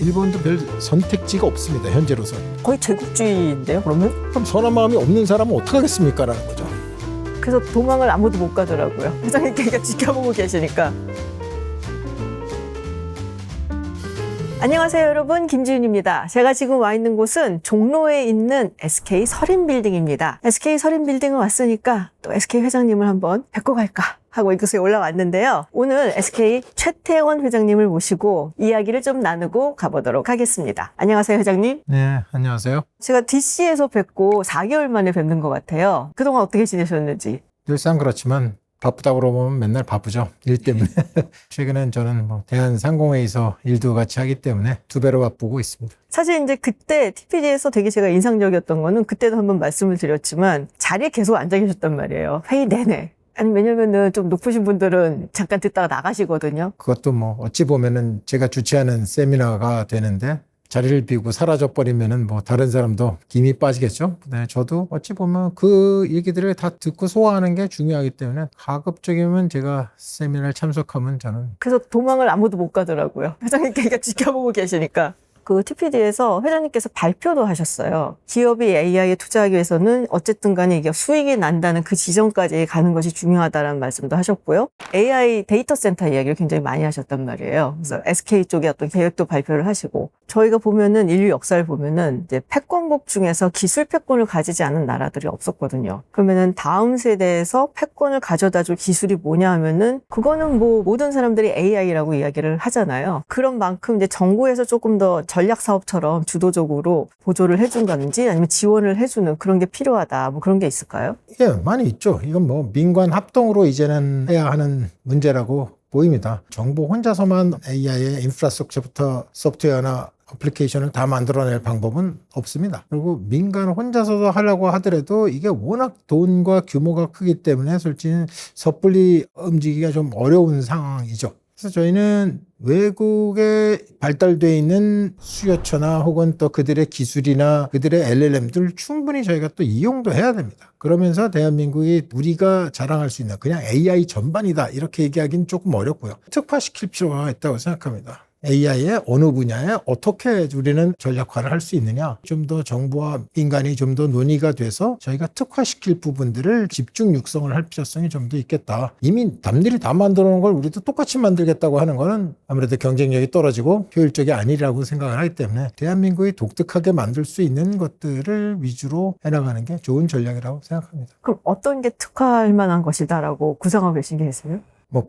일본도 별 선택지가 없습니다. 현재로서. 거의 제국주의인데요, 그러면? 그럼 선한 마음이 없는 사람은 어떻게 하겠습니까? 라는 거죠. 그래서 도망을 아무도 못 가더라고요. 회장님께서 지켜보고 계시니까. 안녕하세요, 여러분. 김지윤입니다. 제가 지금 와 있는 곳은 종로에 있는 SK 서린빌딩입니다. SK 서린빌딩을 왔으니까 또 SK 회장님을 한번 뵙고 갈까 하고 이곳에 올라왔는데요. 오늘 SK 최태원 회장님을 모시고 이야기를 좀 나누고 가보도록 하겠습니다. 안녕하세요, 회장님. 네, 안녕하세요. 제가 DC에서 뵙고 4개월 만에 뵙는 것 같아요. 그동안 어떻게 지내셨는지. 늘상 그렇지만 바쁘다고 그러면 맨날 바쁘죠. 일 때문에. 최근엔 저는 대한상공회의소 일도 같이 하기 때문에 2배로 바쁘고 있습니다. 사실 이제 그때 TPD에서 되게 제가 인상적이었던 거는 그때도 한번 말씀을 드렸지만 자리에 계속 앉아 계셨단 말이에요. 회의 내내. 아니, 왜냐면은 좀 높으신 분들은 잠깐 듣다가 나가시거든요. 그것도 어찌 보면은 제가 주최하는 세미나가 되는데 자리를 비우고 사라져 버리면은 다른 사람도 김이 빠지겠죠. 네, 저도 어찌 보면 그 얘기들을 다 듣고 소화하는 게 중요하기 때문에 가급적이면 제가 세미나를 참석하면 저는. 그래서 도망을 아무도 못 가더라고요. 회장님께서 지켜보고 계시니까. 그 TPD에서 회장님께서 발표도 하셨어요. 기업이 AI에 투자하기 위해서는 어쨌든 간에 이게 수익이 난다는 그 지점까지 가는 것이 중요하다는 말씀도 하셨고요. AI 데이터 센터 이야기를 굉장히 많이 하셨단 말이에요. 그래서 SK 쪽의 어떤 계획도 발표를 하시고, 저희가 보면은 인류 역사를 보면은 이제 패권국 중에서 기술 패권을 가지지 않은 나라들이 없었거든요. 그러면은 다음 세대에서 패권을 가져다 줄 기술이 뭐냐 하면은 그거는 모든 사람들이 AI라고 이야기를 하잖아요. 그런 만큼 이제 정부에서 조금 더 전략 사업처럼 주도적으로 보조를 해준다든지 아니면 지원을 해주는 그런 게 필요하다. 그런 게 있을까요? 예, 많이 있죠. 이건 민관 합동으로 이제는 해야 하는 문제라고 보입니다. 정부 혼자서만 AI의 인프라스트럭처부터 소프트웨어나 어플리케이션을 다 만들어낼 방법은 없습니다. 그리고 민간 혼자서도 하려고 하더라도 이게 워낙 돈과 규모가 크기 때문에 솔직히 섣불리 움직이기가 좀 어려운 상황이죠. 그래서 저희는 외국에 발달되어 있는 수요처나 혹은 또 그들의 기술이나 그들의 LLM들 충분히 저희가 또 이용도 해야 됩니다. 그러면서 대한민국이 우리가 자랑할 수 있는 그냥 AI 전반이다 이렇게 얘기하기는 조금 어렵고요. 특화시킬 필요가 있다고 생각합니다. AI의 어느 분야에 어떻게 우리는 전략화를 할 수 있느냐, 좀 더 정부와 민간이 좀 더 논의가 돼서 저희가 특화시킬 부분들을 집중 육성을 할 필요성이 좀 더 있겠다. 이미 남들이 다 만들어 놓은 걸 우리도 똑같이 만들겠다고 하는 거는 아무래도 경쟁력이 떨어지고 효율적이 아니라고 생각을 하기 때문에 대한민국이 독특하게 만들 수 있는 것들을 위주로 해나가는 게 좋은 전략이라고 생각합니다. 그럼 어떤 게 특화할 만한 것이다라고 구상하고 계신 게 있어요?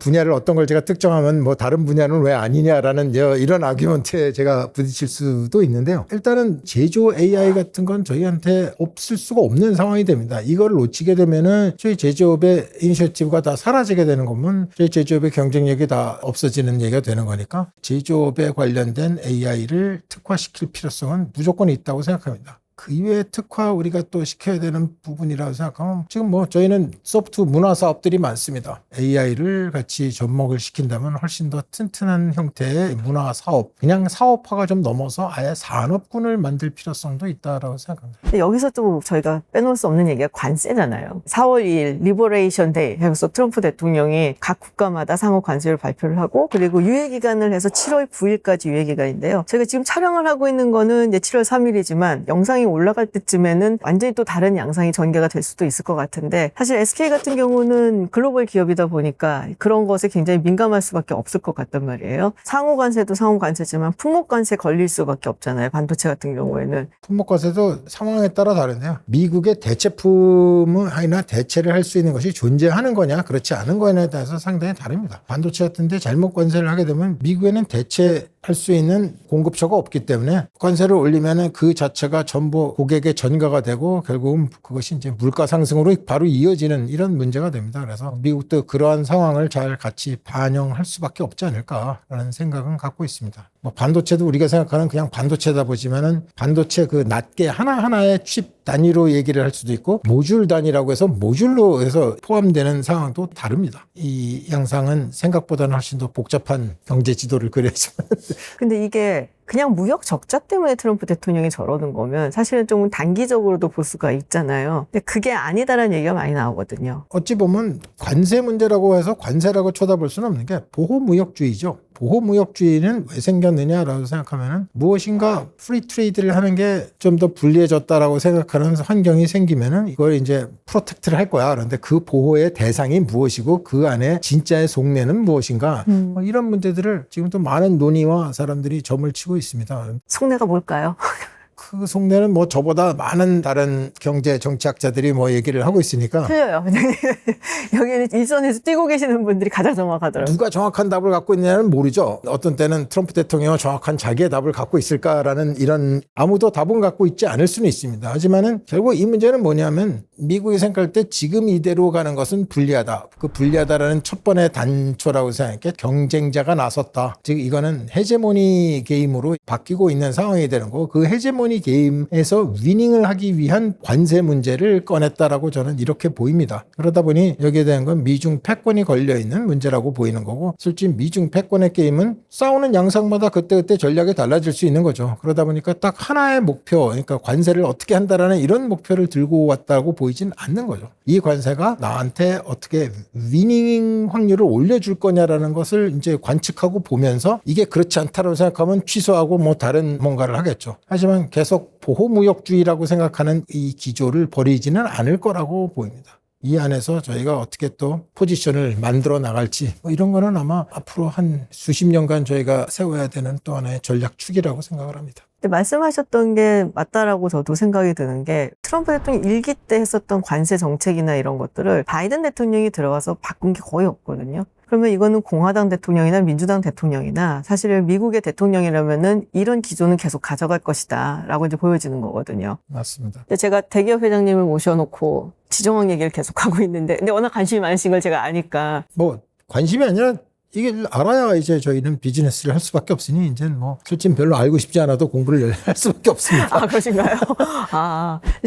분야를 어떤 걸 제가 특정하면 다른 분야는 왜 아니냐라는 이런 아규먼트에 제가 부딪힐 수도 있는데요. 일단은 제조 AI 같은 건 저희한테 없을 수가 없는 상황이 됩니다. 이걸 놓치게 되면은 저희 제조업의 이니셔티브가 다 사라지게 되는 거면 저희 제조업의 경쟁력이 다 없어지는 얘기가 되는 거니까 제조업에 관련된 AI를 특화시킬 필요성은 무조건 있다고 생각합니다. 그 이외에 특화 우리가 또 시켜야 되는 부분이라고 생각하면 지금 저희는 소프트 문화 사업들이 많습니다. AI를 같이 접목을 시킨다면 훨씬 더 튼튼한 형태의 문화 사업, 그냥 사업화가 좀 넘어서 아예 산업군을 만들 필요성도 있다라고 생각합니다. 근데 여기서 또 저희가 빼놓을 수 없는 얘기가 관세잖아요. 4월 2일 리버레이션 데이 해서 트럼프 대통령이 각 국가마다 상호 관세를 발표를 하고, 그리고 유예기간을 해서 7월 9일까지 유예기간인데요. 저희가 지금 촬영을 하고 있는 거는 이제 7월 3일이지만 영상이 올라갈 때쯤에는 완전히 또 다른 양상이 전개가 될 수도 있을 것 같은데, 사실 SK 같은 경우는 글로벌 기업이다 보니까 그런 것에 굉장히 민감할 수밖에 없을 것 같단 말이에요. 상호 관세도 상호 관세지만 품목 관세 걸릴 수밖에 없잖아요. 반도체 같은 경우에는. 품목 관세도 상황에 따라 다른데요. 미국의 대체품이나 대체를 할 수 있는 것이 존재하는 거냐 그렇지 않은 거냐에 따라서 상당히 다릅니다. 반도체 같은 데 잘못 관세를 하게 되면 미국에는 대체할 수 있는 공급처가 없기 때문에 관세를 올리면 그 자체가 전부 고객의 전가가 되고 결국은 그것이 이제 물가 상승으로 바로 이어지는 이런 문제가 됩니다. 그래서 미국도 그러한 상황을 잘 같이 반영할 수밖에 없지 않을까라는 생각은 갖고 있습니다. 반도체도 우리가 생각하는 그냥 반도체다 보지만은 반도체 그 낱개 하나하나의 칩 단위로 얘기를 할 수도 있고 모듈 단위라고 해서 모듈로 해서 포함되는 상황도 다릅니다. 이 양상은 생각보다는 훨씬 더 복잡한 경제 지도를 그려야지만. 근데 이게 그냥 무역 적자 때문에 트럼프 대통령이 저러는 거면 사실은 좀 단기적으로도 볼 수가 있잖아요. 근데 그게 아니다라는 얘기가 많이 나오거든요. 어찌 보면 관세 문제라고 해서 관세라고 쳐다볼 수는 없는 게 보호무역주의죠. 보호무역주의는 왜 생겼느냐라고 생각하면은 무엇인가 프리 트레이드를 하는 게 좀 더 불리해졌다라고 생각하는 환경이 생기면은 이걸 이제 프로텍트를 할 거야. 그런데 그 보호의 대상이 무엇이고 그 안에 진짜의 속내는 무엇인가 뭐 이런 문제들을 지금도 많은 논의와 사람들이 점을 치고 있습니다. 속내가 뭘까요? 그 속내는 뭐 저보다 많은 다른 경제 정치학자들이 뭐 얘기를 하고 있으니까 틀려요. 여기는 일선에서 뛰고 계시는 분들이 가장 정확하더라고요. 누가 정확한 답을 갖고 있느냐는 모르죠. 어떤 때는 트럼프 대통령은 정확한 자기의 답을 갖고 있을까라는 이런 아무도 답은 갖고 있지 않을 수는 있습니다. 하지만은 결국 이 문제는 뭐냐면 미국이 생각할 때 지금 이대로 가는 것은 불리하다. 그 불리하다라는 첫 번의 단초라고 생각해 경쟁자가 나섰다. 즉 이거는 헤제모니 게임으로 바뀌고 있는 상황이 되는 거고 그 헤제모니 게임에서 위닝을 하기 위한 관세 문제를 꺼냈다라고 저는 이렇게 보입니다. 그러다 보니 여기에 대한 건 미중 패권이 걸려있는 문제라고 보이는 거고 솔직히 미중 패권의 게임은 싸우는 양상마다 그때그때 전략이 달라질 수 있는 거죠. 그러다 보니까 딱 하나의 목표 그러니까 관세를 어떻게 한다라는 이런 목표를 들고 왔다고 보이진 않는 거죠. 이 관세가 나한테 어떻게 위닝 확률을 올려줄 거냐라는 것을 이제 관측하고 보면서 이게 그렇지 않다고 생각하면 취소하고 뭐 다른 뭔가를 하겠죠. 하지만 계속 보호무역주의라고 생각하는 이 기조를 버리지는 않을 거라고 보입니다. 이 안에서 저희가 어떻게 또 포지션을 만들어 나갈지 뭐 이런 거는 아마 앞으로 한 수십 년간 저희가 세워야 되는 또 하나의 전략축이라고 생각을 합니다. 근데 말씀하셨던 게 맞다라고 저도 생각이 드는 게 트럼프 대통령 일기 때 했었던 관세 정책이나 이런 것들을 바이든 대통령이 들어가서 바꾼 게 거의 없거든요. 그러면 이거는 공화당 대통령이나 민주당 대통령이나 사실은 미국의 대통령이라면은 이런 기조는 계속 가져갈 것이다 라고 이제 보여지는 거거든요. 맞습니다. 근데 제가 대기업 회장님을 모셔놓고 지정학 얘기를 계속 하고 있는데 근데 워낙 관심이 많으신 걸 제가 아니까 뭐 관심이 아니라 이게 알아야 이제 저희는 비즈니스를 할 수밖에 없으니 이제는 뭐 솔직히 별로 알고 싶지 않아도 공부를 할 수밖에 없습니다. 아, 그러신가요?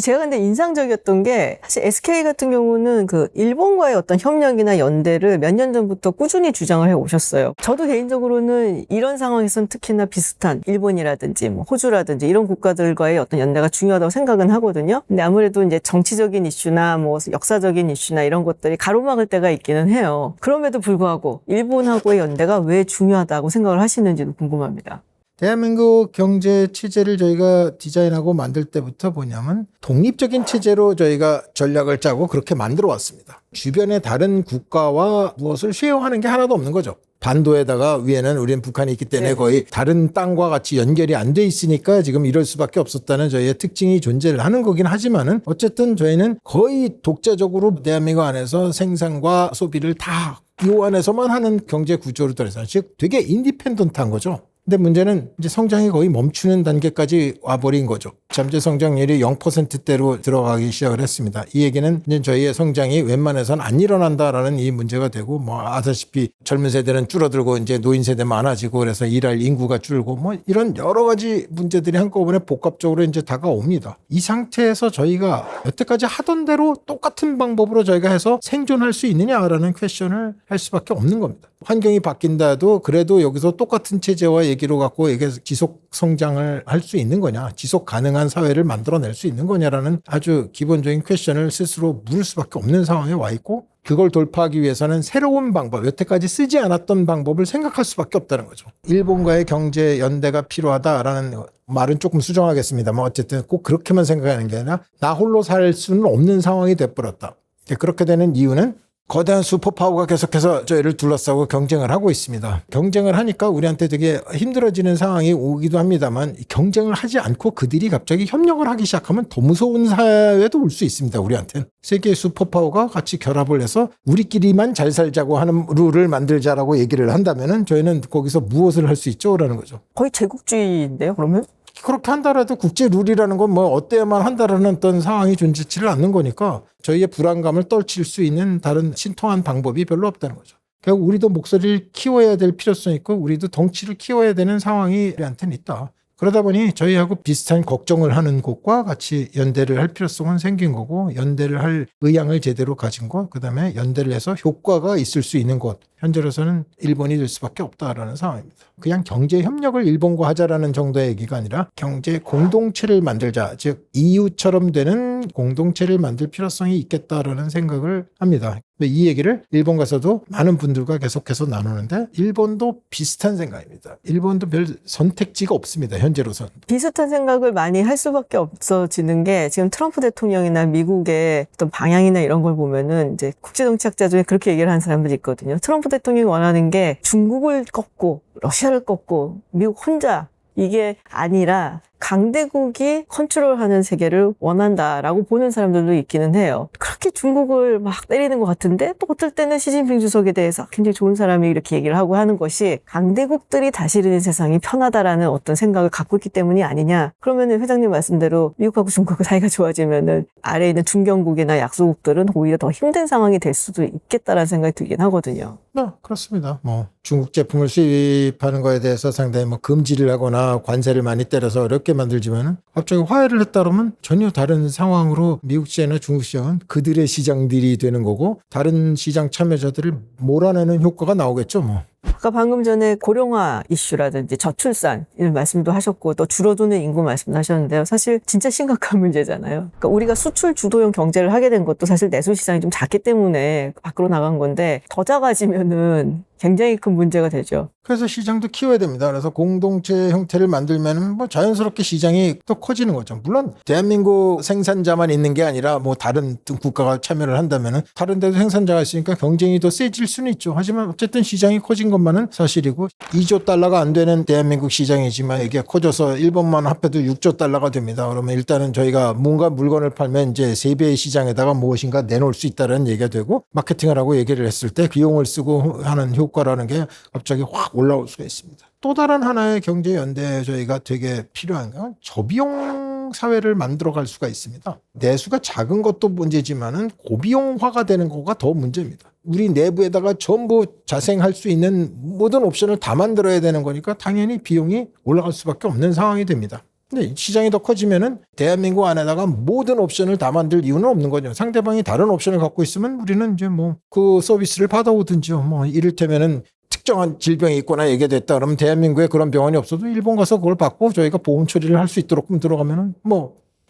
제가 근데 인상적이었던 게 사실 SK 같은 경우는 그 일본과의 어떤 협력이나 연대를 몇 년 전부터 꾸준히 주장을 해 오셨어요. 저도 개인적으로는 이런 상황에서는 특히나 비슷한 일본이라든지 뭐 호주라든지 이런 국가들과의 어떤 연대가 중요하다고 생각은 하거든요. 근데 아무래도 이제 정치적인 이슈나 뭐 역사적인 이슈나 이런 것들이 가로막을 때가 있기는 해요. 그럼에도 불구하고 일본하고의 연대가 왜 중요하다고 생각을 하시는지도 궁금합니다. 대한민국 경제 체제를 저희가 디자인하고 만들 때부터 뭐냐면 독립적인 체제로 저희가 전략을 짜고 그렇게 만들어 왔습니다. 주변의 다른 국가와 무엇을 쉐어하는 게 하나도 없는 거죠. 반도에다가 위에는 우리는 북한이 있기 때문에 거의 다른 땅과 같이 연결이 안 돼 있으니까 지금 이럴 수밖에 없었다는 저희의 특징이 존재를 하는 거긴 하지만은 어쨌든 저희는 거의 독자적으로 대한민국 안에서 생산과 소비를 다 이 안에서만 하는 경제 구조로 들어서 즉 되게 인디펜던트한 거죠. 근데 문제는 이제 성장이 거의 멈추는 단계까지 와버린 거죠. 잠재 성장률이 0%대로 들어가기 시작을 했습니다. 이 얘기는 이제 저희의 성장이 웬만해선 안 일어난다라는 이 문제가 되고 뭐 아시다시피 젊은 세대는 줄어들고 이제 노인 세대 많아지고 그래서 일할 인구가 줄고 뭐 이런 여러 가지 문제들이 한꺼번에 복합적으로 이제 다가옵니다. 이 상태에서 저희가 여태까지 하던 대로 똑같은 방법으로 저희가 해서 생존할 수 있느냐라는 퀘션을 할 수밖에 없는 겁니다. 환경이 바뀐다 해도 그래도 여기서 똑같은 체제와 얘기로 갖고 이게 지속 성장을 할 수 있는 거냐, 지속 가능한 사회를 만들어낼 수 있는 거냐라는 아주 기본적인 퀘션을 스스로 물을 수밖에 없는 상황에 와 있고 그걸 돌파하기 위해서는 새로운 방법, 여태까지 쓰지 않았던 방법을 생각할 수밖에 없다는 거죠. 일본과의 경제 연대가 필요하다라는 말은 조금 수정하겠습니다만 어쨌든 꼭 그렇게만 생각하는 게 아니라 나 홀로 살 수는 없는 상황이 돼버렸다. 그렇게 되는 이유는 거대한 슈퍼파워가 계속해서 저희를 둘러싸고 경쟁을 하고 있습니다. 경쟁을 하니까 우리한테 되게 힘들어지는 상황이 오기도 합니다만 경쟁을 하지 않고 그들이 갑자기 협력을 하기 시작하면 더 무서운 사회도 올 수 있습니다. 우리한테는. 세계의 슈퍼파워가 같이 결합을 해서 우리끼리만 잘 살자고 하는 룰을 만들자라고 얘기를 한다면 저희는 거기서 무엇을 할 수 있죠? 라는 거죠. 거의 제국주의인데요, 그러면? 그렇게 한다라도 국제 룰이라는 건 뭐 어때야만 한다라는 어떤 상황이 존재치를 않는 거니까 저희의 불안감을 떨칠 수 있는 다른 신통한 방법이 별로 없다는 거죠. 결국 우리도 목소리를 키워야 될 필요성이 있고 우리도 덩치를 키워야 되는 상황이 우리한테는 있다. 그러다 보니 저희하고 비슷한 걱정을 하는 곳과 같이 연대를 할 필요성은 생긴 거고 연대를 할 의향을 제대로 가진 곳, 그다음에 연대를 해서 효과가 있을 수 있는 곳 현재로서는 일본이 될 수밖에 없다라는 상황입니다. 그냥 경제 협력을 일본과 하자라는 정도의 얘기가 아니라 경제 공동체를 만들자, 즉 EU처럼 되는 공동체를 만들 필요성이 있겠다라는 생각을 합니다. 이 얘기를 일본 가서도 많은 분들과 계속해서 나누는데 일본도 비슷한 생각입니다. 일본도 별 선택지가 없습니다. 현재로서는. 비슷한 생각을 많이 할 수밖에 없어지는 게 지금 트럼프 대통령이나 미국의 어떤 방향이나 이런 걸 보면은 이제 국제정치학자 중에 그렇게 얘기를 하는 사람들이 있거든요. 트럼프 대통령이 원하는 게 중국을 꺾고 러시아를 꺾고 미국 혼자 이게 아니라 강대국이 컨트롤하는 세계를 원한다라고 보는 사람들도 있기는 해요. 그렇게 중국을 막 때리는 것 같은데 또 어떨 때는 시진핑 주석에 대해서 굉장히 좋은 사람이 이렇게 얘기를 하고 하는 것이 강대국들이 다스리는 세상이 편하다라는 어떤 생각을 갖고 있기 때문이 아니냐. 그러면은 회장님 말씀대로 미국하고 중국하고 사이가 좋아지면은 아래에 있는 중견국이나 약소국들은 오히려 더 힘든 상황이 될 수도 있겠다라는 생각이 들긴 하거든요. 네, 그렇습니다. 중국 제품을 수입하는 거에 대해서 상당히 금지를 하거나 관세를 많이 때려서 어렵게 만들지만 갑자기 화해를 했다 그러면 전혀 다른 상황으로 미국 시장이나 중국 시장은 그들의 시장들이 되는 거고 다른 시장 참여자들을 몰아내는 효과가 나오겠죠. 아까 방금 전에 고령화 이슈라든지 저출산 이런 말씀도 하셨고 또 줄어드는 인구 말씀도 하셨는데요. 사실 진짜 심각한 문제잖아요. 그러니까 우리가 수출 주도형 경제를 하게 된 것도 사실 내수 시장이 좀 작기 때문에 밖으로 나간 건데 더 작아지면은 굉장히 큰 문제가 되죠. 그래서 시장도 키워야 됩니다. 그래서 공동체 형태를 만들면 자연스럽게 시장이 또 커지는 거죠. 물론 대한민국 생산자만 있는 게 아니라 다른 국가가 참여를 한다면은 다른 데도 생산자가 있으니까 경쟁이 더 세질 수는 있죠. 하지만 어쨌든 시장이 커진 것만은 사실이고 2조 달러가 안 되는 대한민국 시장이지만 이게 커져서 일본만 합해도 6조 달러가 됩니다. 그러면 일단은 저희가 뭔가 물건을 팔면 이제 3배의 시장에다가 무엇인가 내놓을 수 있다는 얘기가 되고 마케팅을 하고 얘기를 했을 때 비용을 쓰고 하는 효과라는 게 갑자기 확 올라올 수가 있습니다. 또 다른 하나의 경제 연대에 저희가 되게 필요한 건 저비용 사회를 만들어 갈 수가 있습니다. 내수가 작은 것도 문제지만은 고비용화가 되는 거가 더 문제입니다. 우리 내부에다가 전부 자생할 수 있는 모든 옵션을 다 만들어야 되는 거니까 당연히 비용이 올라갈 수밖에 없는 상황이 됩니다. 근데 시장이 더 커지면은 대한민국 안에다가 모든 옵션을 다 만들 이유는 없는 거죠. 상대방이 다른 옵션을 갖고 있으면 우리는 이제 그 서비스를 받아오든지요. 이를테면은 특정한 질병이 있거나 얘기됐다 그러면 대한민국에 그런 병원이 없어도 일본 가서 그걸 받고 저희가 보험 처리를 할 수 있도록 들어가면은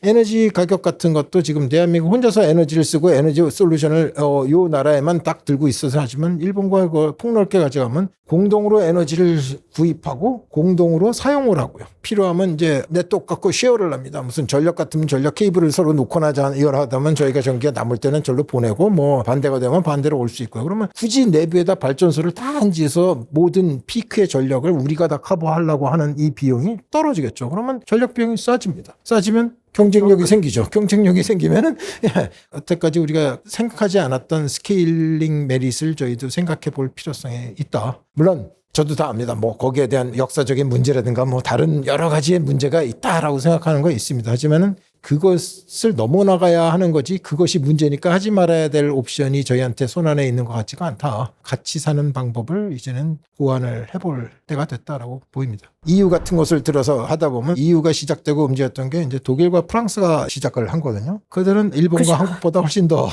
에너지 가격 같은 것도 지금 대한민국 혼자서 에너지를 쓰고 에너지 솔루션을 요 나라에만 딱 들고 있어서 하지만 일본과 그걸 폭넓게 가져가면 공동으로 에너지를 구입하고 공동으로 사용을 하고요. 필요하면 이제 네트워크 갖고 쉐어를 합니다. 무슨 전력 같으면 전력 케이블을 서로 놓거나 이걸 하다면 저희가 전기가 남을 때는 절로 보내고 반대가 되면 반대로 올 수 있고요. 그러면 굳이 내부에다 발전소를 다 안지어서 모든 피크의 전력을 우리가 다 커버하려고 하는 이 비용이 떨어지겠죠. 그러면 전력 비용이 싸집니다. 싸지면 경쟁력이 생기죠. 경쟁력이 생기면은 여태까지 우리가 생각하지 않았던 스케일링 메릿을 저희도 생각해 볼 필요성이 있다. 물론 저도 다 압니다. 거기에 대한 역사적인 문제라든가 다른 여러 가지의 문제가 있다라고 생각하는 거 있습니다. 하지만은 그것을 넘어나가야 하는 거지 그것이 문제니까 하지 말아야 될 옵션이 저희한테 손안에 있는 것 같지가 않다. 같이 사는 방법을 이제는 고안을 해볼 때가 됐다라고 보입니다. EU 같은 것을 들어서 하다 보면 EU가 시작되고 움직였던 게 이제 독일과 프랑스가 시작을 한 거거든요. 그들은 일본과 그렇죠. 한국보다 훨씬 더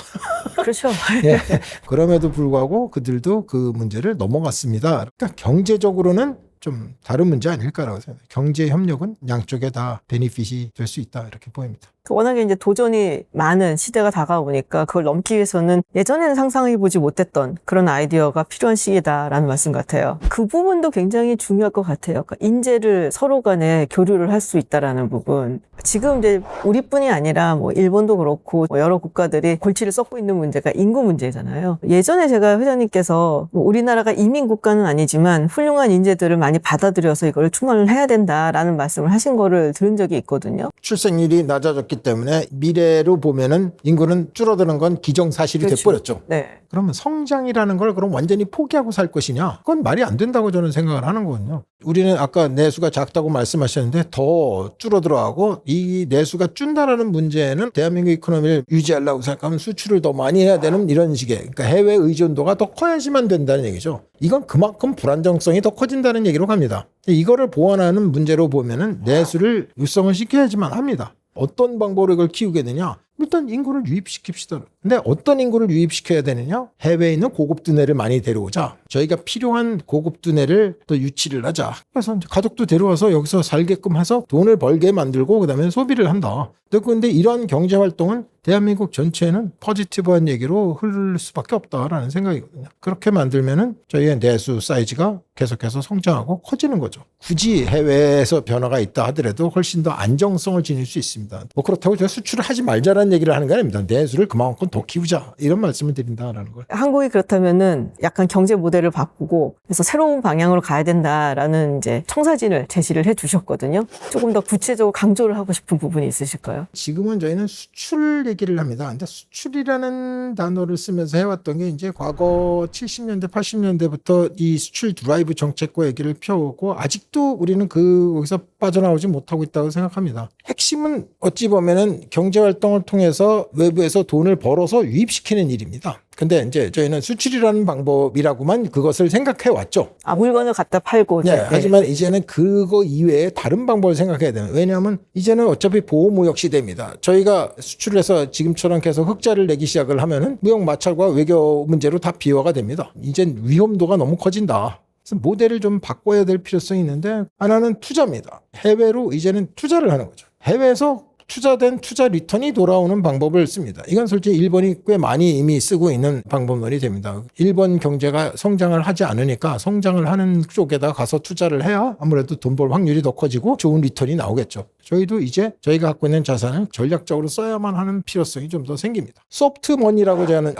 그렇죠. 예. 그럼에도 불구하고 그들도 그 문제를 넘어갔습니다. 그러니까 경제적으로는 좀 다른 문제 아닐까라고 생각합니다. 경제 협력은 양쪽에 다 베니핏이 될 수 있다 이렇게 보입니다. 워낙에 이제 도전이 많은 시대가 다가오니까 그걸 넘기 위해서는 예전에는 상상해보지 못했던 그런 아이디어가 필요한 시기다라는 말씀 같아요. 그 부분도 굉장히 중요할 것 같아요. 그러니까 인재를 서로 간에 교류를 할 수 있다라는 부분. 지금 이제 우리뿐이 아니라 일본도 그렇고 여러 국가들이 골치를 썩고 있는 문제가 인구 문제잖아요. 예전에 제가 회장님께서 우리나라가 이민 국가는 아니지만 훌륭한 인재들을 많이 받아들여서 이걸 충원을 해야 된다라는 말씀을 하신 거를 들은 적이 있거든요. 출생률이 낮아졌기 때문에 미래로 보면은 인구는 줄어드는 건 기정사실이 그렇죠. 돼버렸죠. 네. 그러면 성장이라는 걸 그럼 완전히 포기하고 살 것이냐? 그건 말이 안 된다고 저는 생각을 하는 거거든요. 우리는 아까 내수가 작다고 말씀하셨는데 더 줄어들어가고 이 내수가 준다라는 문제는 대한민국 이코노미를 유지하려고 생각하면 수출을 더 많이 해야 되는 이런 식의 그러니까 해외 의존도가 더 커야지만 된다는 얘기죠. 이건 그만큼 불안정성이 더 커진다는 얘기로 갑니다. 이거를 보완하는 문제로 보면은 내수를 육성을 시켜야지만 합니다. 어떤 방법으로 이걸 키우게 되냐? 일단 인구를 유입시킵시다. 근데 어떤 인구를 유입시켜야 되느냐? 해외에 있는 고급 두뇌를 많이 데려오자. 저희가 필요한 고급 두뇌를 또 유치를 하자. 그래서 이제 가족도 데려와서 여기서 살게끔 해서 돈을 벌게 만들고 그다음에 소비를 한다. 근데 이러한 경제 활동은 대한민국 전체는 포지티브한 얘기로 흐를 수밖에 없다라는 생각이거든요. 그렇게 만들면은 저희의 내수 사이즈가 계속해서 성장하고 커지는 거죠. 굳이 해외에서 변화가 있다 하더라도 훨씬 더 안정성을 지닐 수 있습니다. 뭐 그렇다고 제가 수출을 하지 말자라는 얘기를 하는 게 아닙니다. 내수를 그만큼 더 키우자 이런 말씀을 드린다라는 걸. 한국이 그렇다면은 약간 경제 모델을 바꾸고 그래서 새로운 방향으로 가야 된다라는 이제 청사진을 제시를 해주셨거든요. 조금 더 구체적으로 강조를 하고 싶은 부분이 있으실까요? 지금은 저희는 수출 얘기를 합니다. 근데 수출이라는 단어를 쓰면서 해왔던 게 이제 과거 70년대, 80년대부터 이 수출 드라이브 정책과 얘기를 펴오고 아직도 우리는 거기서 빠져나오지 못하고 있다고 생각합니다. 핵심은 어찌 보면은 경제 활동을 통해서 외부에서 돈을 벌어서 유입시키는 일입니다. 근데 이제 저희는 수출이라는 방법이라고만 그것을 생각해 왔죠. 물건을 갖다 팔고. 네, 하지만 이제는 그거 이외에 다른 방법을 생각해야 돼요. 왜냐하면 이제는 어차피 보호무역 시대입니다. 저희가 수출을 해서 지금처럼 계속 흑자를 내기 시작을 하면은 무역 마찰과 외교 문제로 다 비화가 됩니다. 이젠 위험도가 너무 커진다. 그래서 모델을 좀 바꿔야 될 필요성이 있는데 하나는 투자입니다. 해외로 이제는 투자를 하는 거죠. 해외에서 투자된 투자 리턴이 돌아오는 방법을 씁니다. 이건 솔직히 일본이 꽤 많이 이미 쓰고 있는 방법론이 됩니다. 일본 경제가 성장을 하지 않으니까 성장을 하는 쪽에다 가서 투자를 해야 아무래도 돈 벌 확률이 더 커지고 좋은 리턴이 나오겠죠. 저희도 이제 저희가 갖고 있는 자산을 전략적으로 써야만 하는 필요성이 좀 더 생깁니다. 소프트머니라고 저는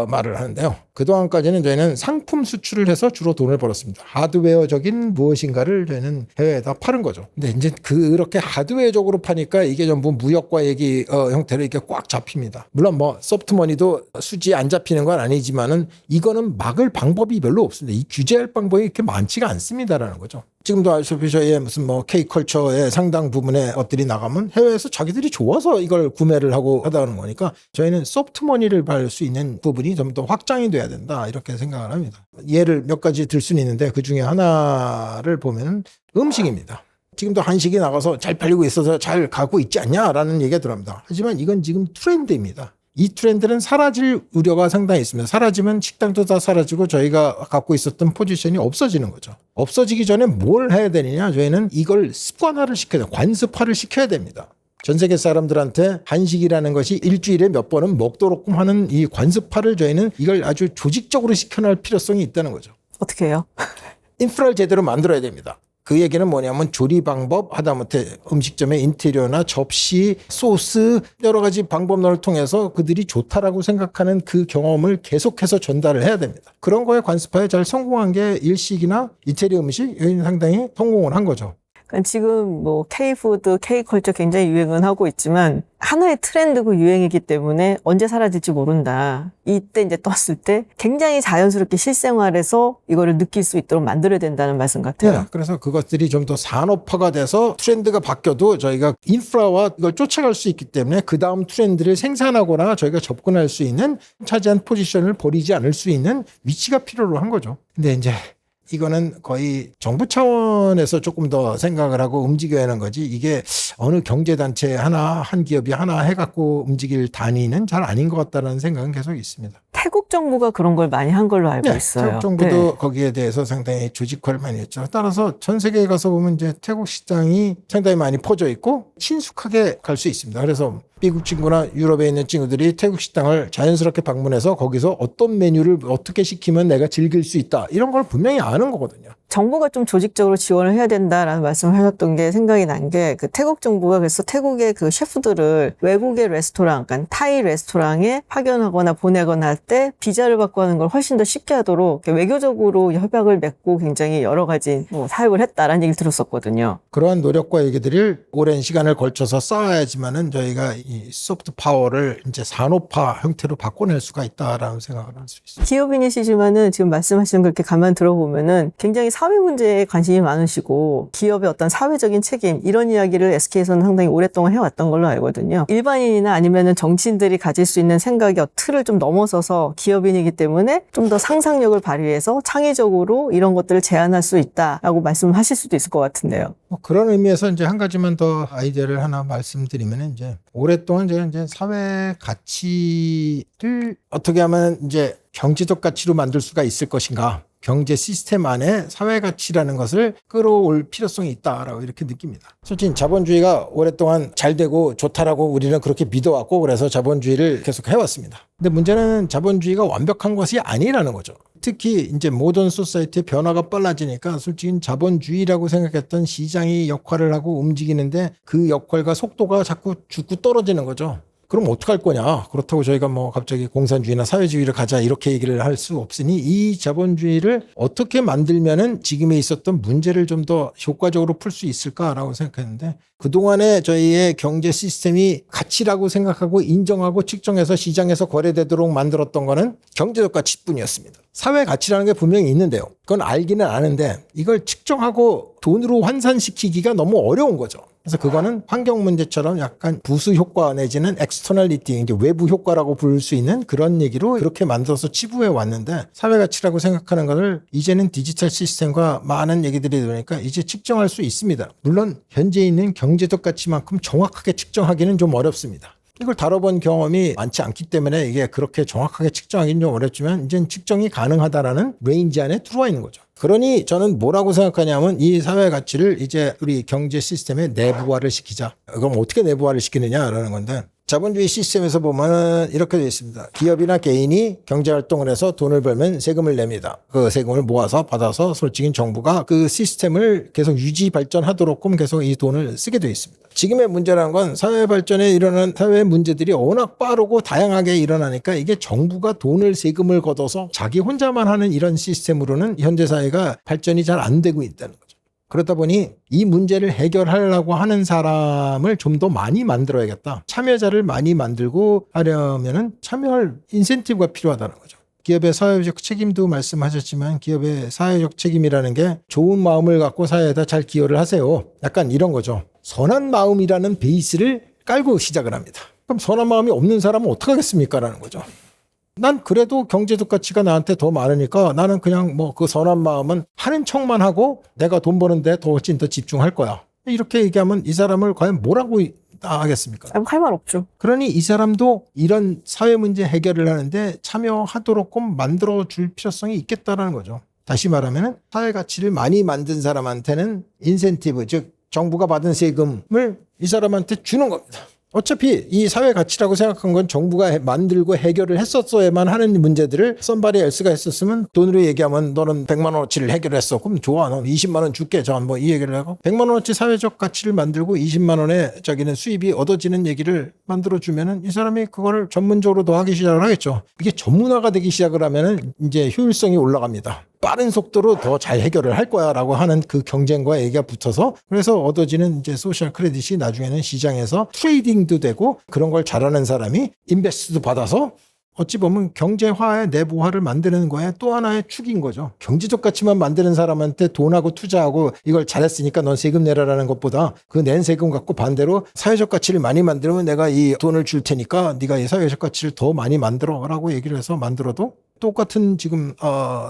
말을 하는데요. 그동안까지는 저희는 상품 수출을 해서 주로 돈을 벌었습니다. 하드웨어적인 무엇인가를 저희는 해외에다 파는 거죠. 근데 이제 그렇게 하드웨어적으로 파니까 이게 전부 무역과 얘기 형태로 이렇게 꽉 잡힙니다. 물론 뭐 소프트머니도 수지 안 잡히는 건 아니지만은 이거는 막을 방법이 별로 없습니다. 이 규제할 방법이 이렇게 많지가 않습니다라는 거죠. 지금도 아시다시피 저희의 무슨 뭐 K컬처의 상당 부분의 것들이 나가면 해외에서 자기들이 좋아서 이걸 구매를 하고 하다는 거니까 저희는 소프트머니를 받을 수 있는 부분이 좀 더 확장이 돼야 된다 이렇게 생각을 합니다. 예를 몇 가지 들 수는 있는데 그 중에 하나를 보면 음식입니다. 지금도 한식이 나가서 잘 팔리고 있어서 잘 가고 있지 않냐라는 얘기가 들어옵니다. 하지만 이건 지금 트렌드입니다. 이 트렌드는 사라질 우려가 상당히 있습니다. 사라지면 식당도 다 사라지고 저희가 갖고 있었던 포지션이 없어지는 거죠. 없어지기 전에 뭘 해야 되느냐? 저희는 이걸 습관화를 시켜야 돼요. 관습화를 시켜야 됩니다. 전 세계 사람들한테 한식이라는 것이 일주일에 몇 번은 먹도록끔 하는 이 관습화를 저희는 이걸 아주 조직적으로 시켜놓을 필요성이 있다는 거죠. 어떻게 해요? 인프라를 제대로 만들어야 됩니다. 그 얘기는 뭐냐면 조리 방법, 하다못해 음식점의 인테리어나 접시, 소스 여러 가지 방법론을 통해서 그들이 좋다라고 생각하는 그 경험을 계속해서 전달을 해야 됩니다. 그런 거에 관습하에 잘 성공한 게 일식이나 이태리 음식 여기는 상당히 성공을 한 거죠. 그러니까 지금 뭐 K푸드, K컬처 굉장히 유행은 하고 있지만 하나의 트렌드고 유행이기 때문에 언제 사라질지 모른다. 이때 이제 떴을 때 굉장히 자연스럽게 실생활에서 이거를 느낄 수 있도록 만들어야 된다는 말씀 같아요. 네, 그래서 그것들이 좀 더 산업화가 돼서 트렌드가 바뀌어도 저희가 인프라와 이걸 쫓아갈 수 있기 때문에 그 다음 트렌드를 생산하거나 저희가 접근할 수 있는 차지한 포지션을 버리지 않을 수 있는 위치가 필요로 한 거죠. 근데 이제 이거는 거의 정부 차원에서 조금 더 생각을 하고 움직여야 하는 거지 이게 어느 경제단체 하나 한 기업이 하나 해갖고 움직일 단위는 잘 아닌 것 같다는 생각은 계속 있습니다. 태국 정부가 그런 걸 많이 한 걸로 알고 있어요. 태국 정부도 거기에 대해서 상당히 조직화를 많이 했죠. 따라서 전 세계에 가서 보면 이제 태국 시장이 상당히 많이 퍼져 있고 친숙하게 갈 수 있습니다. 그래서 미국 친구나 유럽에 있는 친구들이 태국 식당을 자연스럽게 방문해서 거기서 어떤 메뉴를 어떻게 시키면 내가 즐길 수 있다. 이런 걸 분명히 아는 거거든요. 정부가 좀 조직적으로 지원을 해야 된다라는 말씀을 하셨던 게 생각이 난 게 그 태국 정부가 그래서 태국의 그 셰프들을 외국의 레스토랑, 그러니까 타이 레스토랑에 파견하거나 보내거나 할 때 비자를 받고 하는 걸 훨씬 더 쉽게 하도록 외교적으로 협약을 맺고 굉장히 여러 가지 사역을 했다라는 얘기를 들었었거든요. 그러한 노력과 얘기들을 오랜 시간을 걸쳐서 쌓아야지만은 저희가 이 소프트 파워를 이제 산업화 형태로 바꿔낼 수가 있다라는 생각을 할 수 있습니다. 기업인이시지만은 지금 말씀하시는 걸 이렇게 가만 들어보면은 굉장히 사회 문제에 관심이 많으시고 기업의 어떤 사회적인 책임 이런 이야기를 SK에서는 상당히 오랫동안 해왔던 걸로 알거든요. 일반인이나 아니면은 정치인들이 가질 수 있는 생각의 틀을 좀 넘어서서 기업인이기 때문에 좀 더 상상력을 발휘해서 창의적으로 이런 것들을 제안할 수 있다라고 말씀하실 수도 있을 것 같은데요. 뭐 그런 의미에서 이제 한 가지만 더 아이디어를 하나 말씀드리면 이제 오랫동안 제가 이제 사회 가치를 어떻게 하면 이제 경제적 가치로 만들 수가 있을 것인가. 경제 시스템 안에 사회 가치라는 것을 끌어올 필요성이 있다라고 이렇게 느낍니다. 솔직히 자본주의가 오랫동안 잘 되고 좋다라고 우리는 그렇게 믿어왔고 그래서 자본주의를 계속 해왔습니다. 근데 문제는 자본주의가 완벽한 것이 아니라는 거죠. 특히 이제 모던 소사이티의 변화가 빨라지니까 솔직히 자본주의라고 생각했던 시장이 역할을 하고 움직이는데 그 역할과 속도가 자꾸 죽고 떨어지는 거죠. 그럼 어떡할 거냐. 그렇다고 저희가 뭐 갑자기 공산주의나 사회주의를 가자 이렇게 얘기를 할 수 없으니 이 자본주의를 어떻게 만들면은 지금에 있었던 문제를 좀 더 효과적으로 풀 수 있을까라고 생각했는데 그동안에 저희의 경제 시스템이 가치라고 생각하고 인정하고 측정해서 시장에서 거래되도록 만들었던 거는 경제적 가치뿐이었습니다. 사회 가치라는 게 분명히 있는데요. 그건 알기는 아는데 이걸 측정하고 돈으로 환산시키기가 너무 어려운 거죠. 그래서 그거는 환경 문제처럼 약간 부수 효과 내지는 엑스터널리티, 이제 외부 효과라고 부를 수 있는 그런 얘기로 그렇게 만들어서 치부해 왔는데 사회 가치라고 생각하는 것을 이제는 디지털 시스템과 많은 얘기들이 되니까 이제 측정할 수 있습니다. 물론 현재 있는 경제적 가치만큼 정확하게 측정하기는 좀 어렵습니다. 이걸 다뤄본 경험이 많지 않기 때문에 이게 그렇게 정확하게 측정하기는 좀 어렵지만 이제는 측정이 가능하다라는 레인지 안에 들어와 있는 거죠. 그러니 저는 뭐라고 생각하냐면 이 사회 가치를 이제 우리 경제 시스템에 내부화를 시키자. 그럼 어떻게 내부화를 시키느냐라는 건데 자본주의 시스템에서 보면 이렇게 되어 있습니다. 기업이나 개인이 경제활동을 해서 돈을 벌면 세금을 냅니다. 그 세금을 모아서 받아서 솔직히 정부가 그 시스템을 계속 유지 발전하도록끔 계속 이 돈을 쓰게 되어 있습니다. 지금의 문제라는 건 사회 발전에 일어나는 사회 문제들이 워낙 빠르고 다양하게 일어나니까 이게 정부가 돈을 세금을 걷어서 자기 혼자만 하는 이런 시스템으로는 현대 사회가 발전이 잘 안 되고 있다는 거죠. 그러다 보니 이 문제를 해결하려고 하는 사람을 좀 더 많이 만들어야겠다. 참여자를 많이 만들고 하려면은 참여할 인센티브가 필요하다는 거죠. 기업의 사회적 책임도 말씀하셨지만 기업의 사회적 책임이라는 게 좋은 마음을 갖고 사회에다 잘 기여를 하세요. 약간 이런 거죠. 선한 마음이라는 베이스를 깔고 시작을 합니다. 그럼 선한 마음이 없는 사람은 어떡하겠습니까? 라는 거죠. 난 그래도 경제적 가치가 나한테 더 많으니까 나는 그냥 뭐 그 선한 마음은 하는 척만 하고 내가 돈 버는데 더 훨씬 더 집중할 거야. 이렇게 얘기하면 이 사람을 과연 뭐라고 하겠습니까? 할 말 없죠. 그러니 이 사람도 이런 사회 문제 해결을 하는데 참여하도록 만들어 줄 필요성이 있겠다라는 거죠. 다시 말하면 사회 가치를 많이 만든 사람한테는 인센티브, 즉 정부가 받은 세금을 이 사람한테 주는 겁니다. 어차피 이 사회 가치라고 생각한 건 정부가 만들고 해결을 했었어야만 하는 문제들을 somebody else가 했었으면 돈으로 얘기하면 너는 100만 원어치를 해결했어. 그럼 좋아. 너 20만 원 줄게. 전 뭐 이 얘기를 하고 100만 원어치 사회적 가치를 만들고 20만 원의 저기는 수입이 얻어지는 얘기를 만들어주면은 이 사람이 그거를 전문적으로 더 하기 시작을 하겠죠. 이게 전문화가 되기 시작을 하면은 이제 효율성이 올라갑니다. 빠른 속도로 더 잘 해결을 할 거야 라고 하는 그 경쟁과 얘기가 붙어서 그래서 얻어지는 이제 소셜 크레딧이 나중에는 시장에서 트레이딩도 되고 그런 걸 잘하는 사람이 인베스트도 받아서 어찌 보면 경제화의 내부화를 만드는 거에 또 하나의 축인 거죠. 경제적 가치만 만드는 사람한테 돈하고 투자하고 이걸 잘했으니까 넌 세금 내라라는 것보다 그 낸 세금 갖고 반대로 사회적 가치를 많이 만들면 내가 이 돈을 줄 테니까 네가 이 사회적 가치를 더 많이 만들어 라고 얘기를 해서 만들어도 똑같은 지금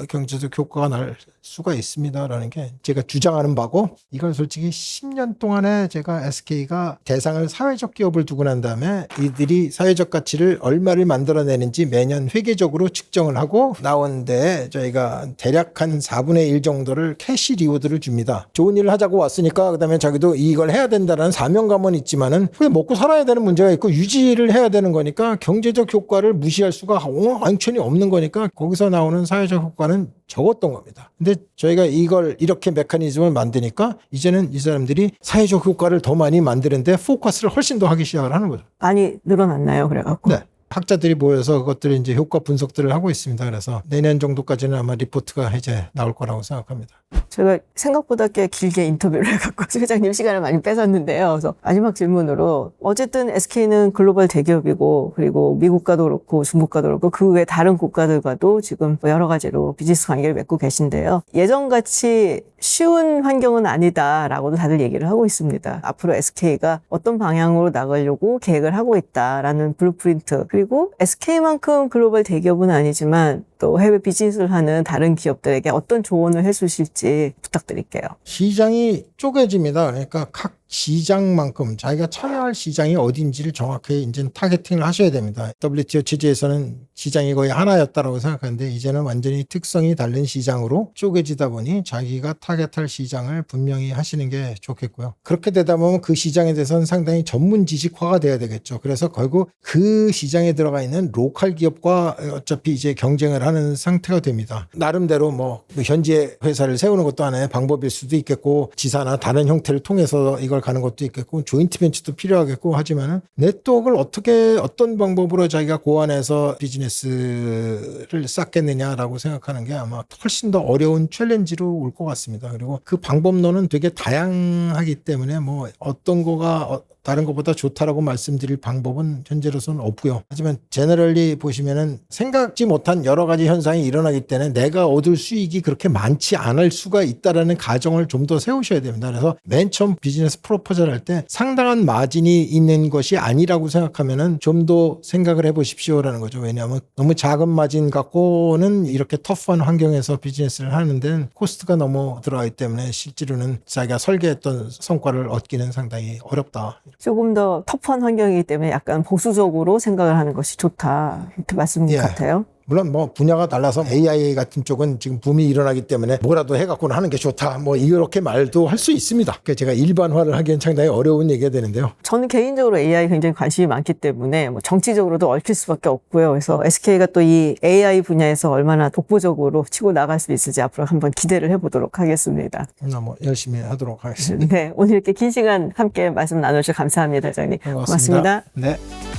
경제적 효과가 날 수가 있습니다라는 게 제가 주장하는 바고 이걸 솔직히 10년 동안에 제가 SK가 대상을 사회적 기업을 두고 난 다음에 이들이 사회적 가치를 얼마를 만들어내는지 매년 회계적으로 측정을 하고 나오는데 저희가 대략 한 4분의 1 정도를 캐시 리워드를 줍니다. 좋은 일을 하자고 왔으니까 그다음에 자기도 이걸 해야 된다는 사명감은 있지만은 그게 먹고 살아야 되는 문제가 있고 유지를 해야 되는 거니까 경제적 효과를 무시할 수가 완전히 없는 거니까 거기서 나오는 사회적 효과는 적었던 겁니다. 근데 저희가 이걸 이렇게 메커니즘을 만드니까 이제는 이 사람들이 사회적 효과를 더 많이 만드는데 포커스를 훨씬 더 하기 시작을 하는 거죠. 많이 늘어났나요? 그래갖고. 네. 학자들이 모여서 그것들을 이제 효과 분석들을 하고 있습니다. 그래서 내년 정도까지는 아마 리포트가 이제 나올 거라고 생각합니다. 제가 생각보다 꽤 길게 인터뷰를 해갖고 회장님 시간을 많이 뺏었는데요. 그래서 마지막 질문으로 어쨌든 SK는 글로벌 대기업이고 그리고 미국과도 그렇고 중국과도 그렇고 그 외 다른 국가들과도 지금 여러 가지로 비즈니스 관계를 맺고 계신데요. 예전같이 쉬운 환경은 아니다라고도 다들 얘기를 하고 있습니다. 앞으로 SK가 어떤 방향으로 나가려고 계획을 하고 있다라는 블루프린트, 그리고 SK만큼 글로벌 대기업은 아니지만 또 해외 비즈니스를 하는 다른 기업들에게 어떤 조언을 해주실지 부탁드릴게요. 시장이 쪼개집니다. 그러니까 각 시장만큼 자기가 참여할 시장이 어딘지를 정확히 이제 타겟팅을 하셔야 됩니다. WTO 체제에서는 시장이 거의 하나였다라고 생각하는데 이제는 완전히 특성이 다른 시장으로 쪼개지다 보니 자기가 타겟할 시장을 분명히 하시는 게 좋겠고요. 그렇게 되다 보면 그 시장에 대해서는 상당히 전문 지식화가 돼야 되겠죠. 그래서 결국 그 시장에 들어가 있는 로컬 기업과 어차피 이제 경쟁을 하는 상태가 됩니다. 나름대로 뭐 현지의 회사를 세우는 것도 하나의 방법일 수도 있겠고, 지사나 다른 형태를 통해서 이걸 가는 것도 있겠고, 조인트 벤처도 필요하겠고, 하지만은 네트워크를 어떻게 어떤 방법으로 자기가 고안해서 비즈니스를 쌓겠느냐라고 생각하는 게 아마 훨씬 더 어려운 챌린지로 올 것 같습니다. 그리고 그 방법론은 되게 다양하기 때문에 뭐 어떤 거가 다른 것보다 좋다라고 말씀드릴 방법은 현재로서는 없고요. 하지만 제너럴리 보시면은 생각지 못한 여러 가지 현상이 일어나기 때문에 내가 얻을 수익이 그렇게 많지 않을 수가 있다라는 가정을 좀 더 세우셔야 됩니다. 그래서 맨 처음 비즈니스 프로포절 할 때 상당한 마진이 있는 것이 아니라고 생각하면은 좀 더 생각을 해보십시오라는 거죠. 왜냐하면 너무 작은 마진 갖고는 이렇게 터프한 환경에서 비즈니스를 하는 데는 코스트가 너무 들어가기 때문에 실제로는 자기가 설계했던 성과를 얻기는 상당히 어렵다. 조금 더 터프한 환경이기 때문에 약간 보수적으로 생각을 하는 것이 좋다, 이렇게 말씀 예. 같아요. 물론 뭐 분야가 달라서 AI 같은 쪽은 지금 붐이 일어나기 때문에 뭐라도 해갖고는 하는 게 좋다, 뭐 이렇게 말도 할 수 있습니다. 그러니까 제가 일반화를 하기엔 상당히 어려운 얘기가 되는데요. 저는 개인적으로 AI 굉장히 관심이 많기 때문에 뭐 정치적으로도 얽힐 수밖에 없고요. 그래서 SK가 또 이 AI 분야에서 얼마나 독보적으로 치고 나갈 수 있을지 앞으로 한번 기대를 해보도록 하겠습니다. 뭐 열심히 하도록 하겠습니다. 네, 오늘 이렇게 긴 시간 함께 말씀 나눠주셔서 감사합니다, 회장님. 고맙습니다. 고맙습니다. 네.